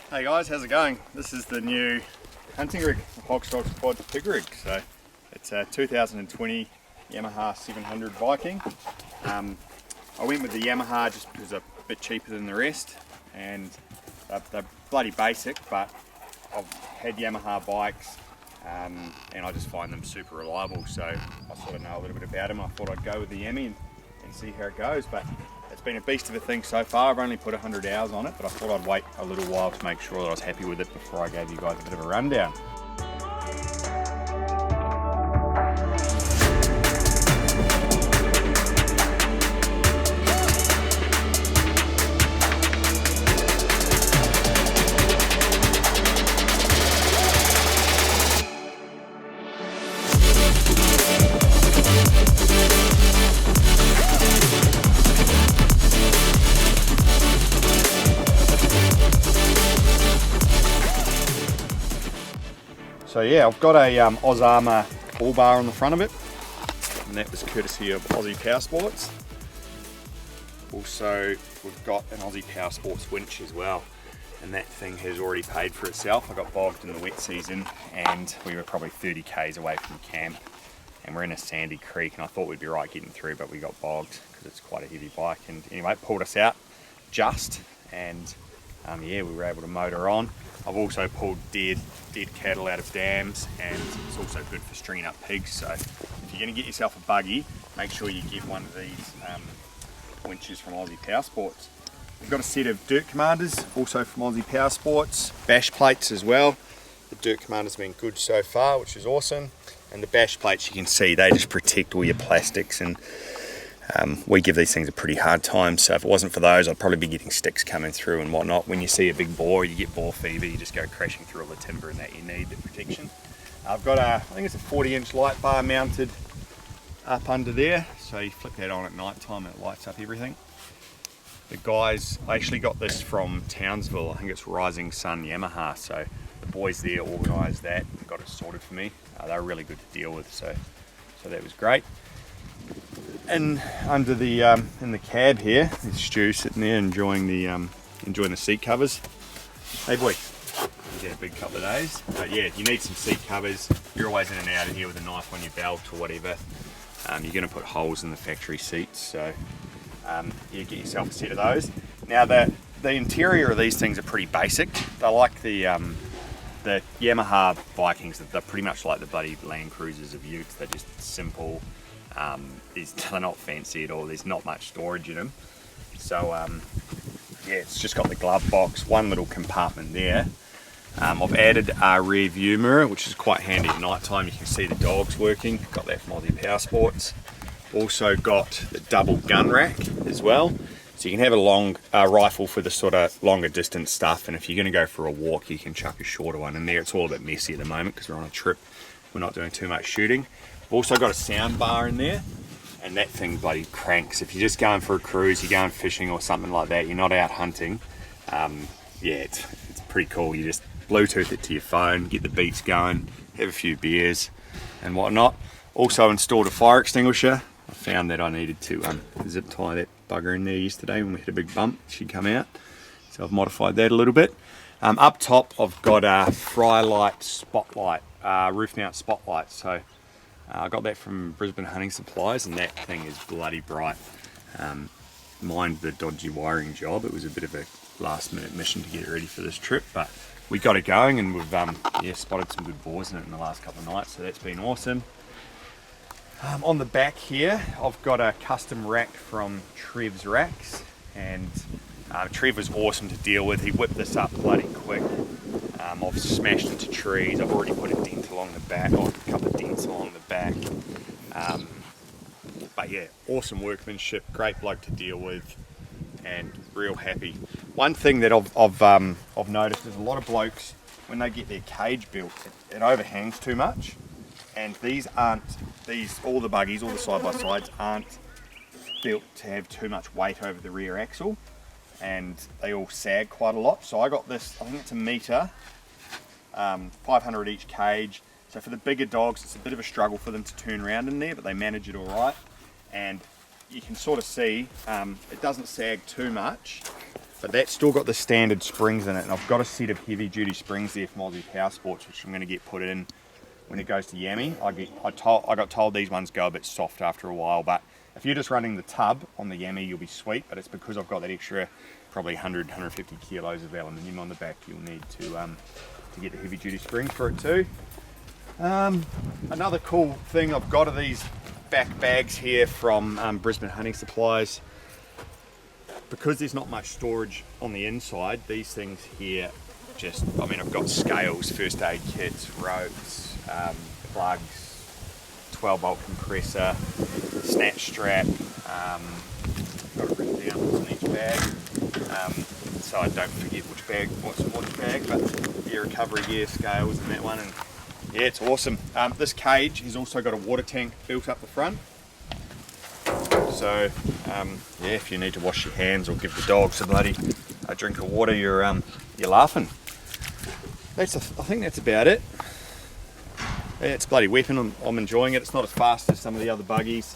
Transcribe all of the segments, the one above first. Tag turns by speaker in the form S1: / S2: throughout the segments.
S1: Hey guys, how's it going? This is the new hunting rig, the Aussie Powersports pig rig. So it's a 2020 Yamaha 700 Viking. I went with the Yamaha just because they're a bit cheaper than the rest, and they're bloody basic, but I've had Yamaha bikes and I just find them super reliable. So I sort of know a little bit about them. I thought I'd go with the Yami and see how it goes. But it's been a beast of a thing so far. I've only put 100 hours on it, but I thought I'd wait a little while to make sure that I was happy with it before I gave you guys a bit of a rundown. So yeah, I've got a Aussie bull bar on the front of it, and that was courtesy of Aussie Powersports. Also, we've got an Aussie Powersports winch as well, and that thing has already paid for itself. I got bogged in the wet season, and we were probably 30 k's away from camp, and we're in a sandy creek, and I thought we'd be right getting through, but we got bogged because it's quite a heavy bike. And anyway, it pulled us out just, and yeah, we were able to motor on. I've also pulled dead cattle out of dams, and it's also good for stringing up pigs. So if you're going to get yourself a buggy, make sure you get one of these winches from Aussie Powersports. We've got a set of Dirt Commanders, also from Aussie Powersports, bash plates as well. The Dirt Commander's been good so far, which is awesome. And the bash plates, you can see, they just protect all your plastics, and we give these things a pretty hard time, so if it wasn't for those, I'd probably be getting sticks coming through and whatnot. When you see a big boar, you get boar fever, you just go crashing through all the timber, and that you need the protection. I've got I think it's a 40-inch light bar mounted up under there, so you flick that on at night time and it lights up everything. The guys, I actually got this from Townsville, I think it's Rising Sun Yamaha, so the boys there organised that and got it sorted for me. They were really good to deal with, so that was great. And under the in the cab here, there's Stu sitting there enjoying the seat covers. Hey boy, he's had a big couple of days. But yeah, you need some seat covers. You're always in and out of here with a knife on your belt or whatever. You're going to put holes in the factory seats, so you get yourself a set of those. Now the interior of these things are pretty basic. They're like the Yamaha Vikings. They're pretty much like the bloody Land Cruisers of Utes. They're just simple. They're not fancy at all. There's not much storage in them. So yeah, it's just got the glove box, one little compartment there. I've added a rear view mirror, which is quite handy at night time. You can see the dogs working. Got that from Aussie Powersports. Also got the double gun rack as well. So you can have a long rifle for the sort of longer distance stuff, and if you're going to go for a walk, you can chuck a shorter one in there. It's all a bit messy at the moment because we're on a trip. We're not doing too much shooting. I've also got a sound bar in there, and that thing bloody cranks. If you're just going for a cruise, you're going fishing or something like that, you're not out hunting, yeah, it's pretty cool. You just Bluetooth it to your phone, get the beats going, have a few beers and whatnot. Also installed a fire extinguisher. I found that I needed to zip tie that bugger in there yesterday when we hit a big bump. She'd come out, so I've modified that a little bit. Up top I've got a Frylight spotlight, roof mount spotlight. So I got that from Brisbane Hunting Supplies, and that thing is bloody bright. Mind the dodgy wiring job. It was a bit of a last minute mission to get it ready for this trip, but we got it going, and we've yeah, spotted some good boars in it in the last couple of nights, so that's been awesome. On the back here I've got a custom rack from Trev's Racks, and Trev was awesome to deal with. He whipped this up bloody quick. I've smashed into trees. I've already put a dent along the back, or a couple of dents along the back. But yeah, awesome workmanship, great bloke to deal with, and real happy. One thing that I've noticed is a lot of blokes, when they get their cage built, it overhangs too much, and all the buggies, all the side by sides aren't built to have too much weight over the rear axle, and they all sag quite a lot. So I got this, I think it's a metre, 500 each cage. So for the bigger dogs, it's a bit of a struggle for them to turn around in there, but they manage it all right. And you can sort of see it doesn't sag too much, but that's still got the standard springs in it. And I've got a set of heavy duty springs there from Aussie Powersports, which I'm going to get put in when it goes to Yami. I got told these ones go a bit soft after a while, but if you're just running the tub on the Yami, you'll be sweet. But it's because I've got that extra probably 150 kilos of aluminium on the back, you'll need to get the heavy duty springs for it too. Another cool thing I've got are these back bags here from Brisbane Hunting Supplies. Because there's not much storage on the inside, these things here just, I mean, I've got scales, first aid kits, ropes, plugs, 12 volt compressor, snatch strap, got it written down what's in each bag, so I don't forget what's in which bag, but yeah, recovery gear, scales in that one, and yeah, it's awesome. This cage has also got a water tank built up the front. So yeah, if you need to wash your hands or give the dogs a drink of water, you're laughing. I think that's about it. Yeah, it's a bloody weapon. I'm enjoying it. It's not as fast as some of the other buggies.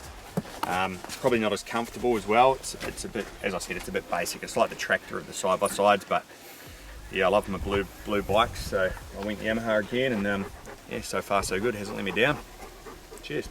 S1: It's probably not as comfortable as well. It's a bit, as I said, it's a bit basic. It's like the tractor of the side by sides, but yeah, I love my blue bikes. So I went Yamaha again, and yeah, so far so good. Hasn't let me down. Cheers.